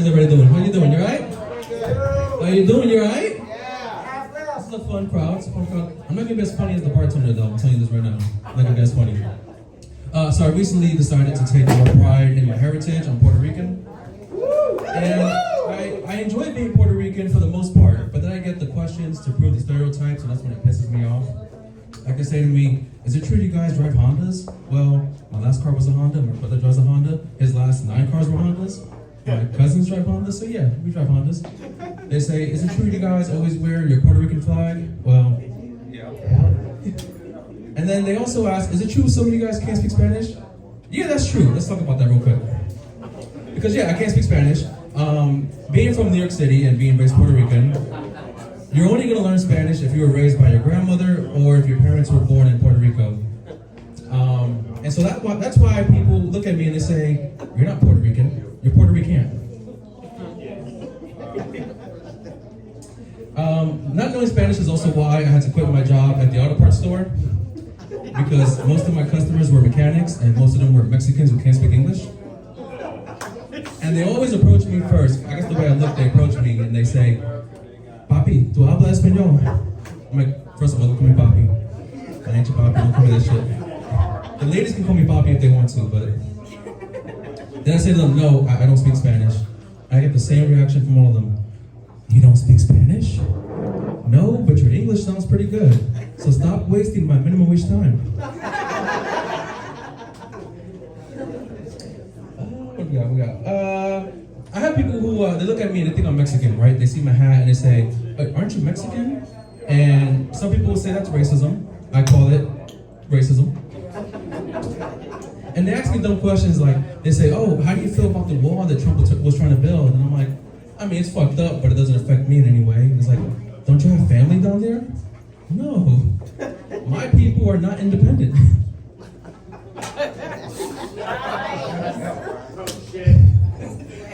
How's everybody doing? How you doing? You alright? How you doing? You alright? Yeah. This is a fun crowd. It's a fun crowd. I'm not gonna be as funny as the bartender though. I'm telling you this right now. I'm not gonna be as funny. So I recently decided to take more pride in my heritage. I'm Puerto Rican. And I enjoy being Puerto Rican for the most part, but then I get the questions to prove the stereotypes, and that's when it pisses me off. Like they say to me, is it true you guys drive Hondas? Well, my last car was a Honda, my brother drives a Honda, his last 9 cars were Hondas. My cousins drive Hondas, so yeah, we drive Hondas. They say, is it true you guys always wear your Puerto Rican flag? Well, yeah. And then they also ask, is it true some of you guys can't speak Spanish? Yeah, that's true. Let's talk about that real quick. Because yeah, I can't speak Spanish. Being from New York City and being raised Puerto Rican, you're only going to learn Spanish if you were raised by your grandmother or if your parents were born in Puerto Rico. And so that's why people look at me and they say, you're not Puerto Rican, you're Puerto Rican. Not knowing Spanish is also why I had to quit my job at the auto parts store, because most of my customers were mechanics and most of them were Mexicans who can't speak English. And they always approach me first. I guess the way I look, they approach me and they say, Papi, ¿tú hablas español? I'm like, first of all, don't call me Papi. I ain't your Papi, don't call me that shit. The ladies can call me Papi if they want to, but then I say to them, no, I don't speak Spanish. I get the same reaction from all of them. You don't speak Spanish? No, but your English sounds pretty good. So stop wasting my minimum wage time. What we got? I have people who, they look at me and they think I'm Mexican, right? They see my hat and they say, aren't you Mexican? And some people will say that's racism. I call it racism. And they ask me dumb questions like, they say, oh, how do you feel about the wall that Trump was trying to build? And I'm like, I mean, it's fucked up, but it doesn't affect me in any way. And it's like, don't you have family down there? No. My people are not independent.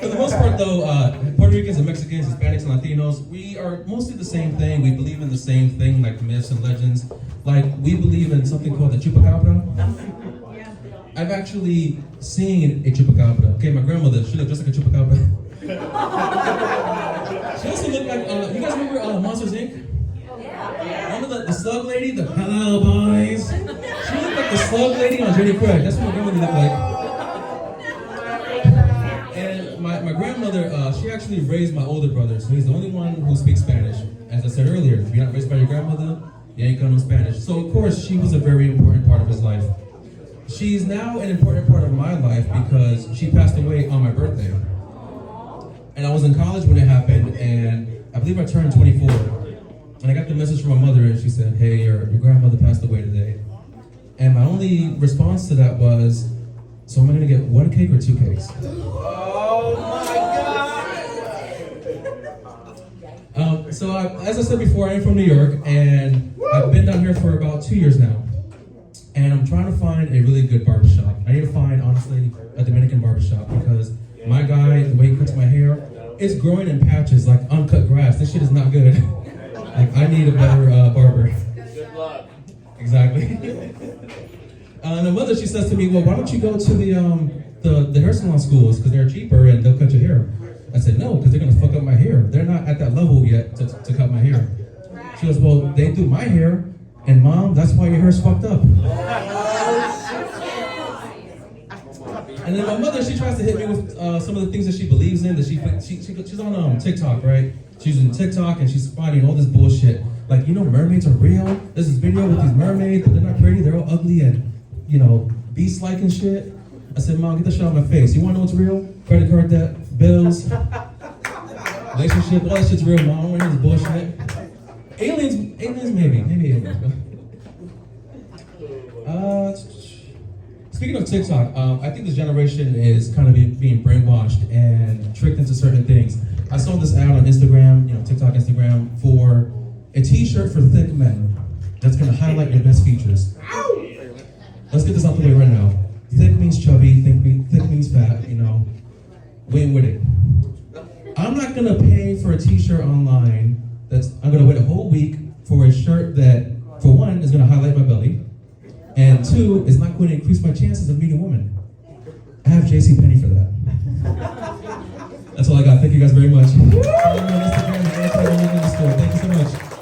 For the most part, though, Puerto Ricans and Mexicans, Hispanics and Latinos, we are mostly the same thing. We believe in the same thing, like myths and legends. Like, we believe in something called the chupacabra. I've actually seen a chupacabra. Okay, my grandmother, she looked just like a chupacabra. She also looked like, you guys remember Monsters, Inc.? Remember the slug lady? The hello, boys. She looked like the slug lady on Jenny Craig. That's what my grandmother looked like. My grandmother, she actually raised my older brother, so he's the only one who speaks Spanish. As I said earlier, if you're not raised by your grandmother, you ain't got no Spanish. So of course, she was a very important part of his life. She's now an important part of my life because she passed away on my birthday. And I was in college when it happened, and I believe I turned 24. And I got the message from my mother, and she said, hey, your grandmother passed away today. And my only response to that was, so am I gonna get 1 cake or 2 cakes? As I said before, I'm from New York, and I've been down here for about 2 years now. And I'm trying to find a really good barbershop. I need to find, honestly, a Dominican barbershop, because my guy, the way he cuts my hair, it's growing in patches like uncut grass. This shit is not good. Like, I need a better barber. Good luck. Exactly. My mother, she says to me, well, why don't you go to the hair salon schools, because they're cheaper and they'll cut your hair. I said, no, because they're going to fuck up my hair. They're not at that level yet to cut my hair. She goes, well, they do my hair, and Mom, that's why your hair's fucked up. And then my mother, she tries to hit me with some of the things that she believes in. That she's on TikTok, right? She's using TikTok and she's finding all this bullshit. Like, mermaids are real. There's this video with these mermaids, but they're not pretty. They're all ugly and, beast-like and shit. I said, Mom, get that shit out of my face. You want to know what's real? Credit card debt, bills, relationship, all that shit's real, Mom. What is bullshit? Aliens, maybe aliens. Speaking of TikTok, I think this generation is kind of being brainwashed and tricked into certain things. I saw this ad on Instagram, TikTok, Instagram, for a t-shirt for thick men that's going to highlight your best features. Let's get this out the way right now. Thick means chubby, thick means fat, we ain't with it. I'm not going to pay for a t-shirt online I'm going to wait a whole week for a shirt that, for one, is going to highlight my belly, and 2, is not going to increase my chances of meeting a woman. I have JCPenney for that. That's all I got. you guys very much. Follow me on Instagram, @Thank you so much.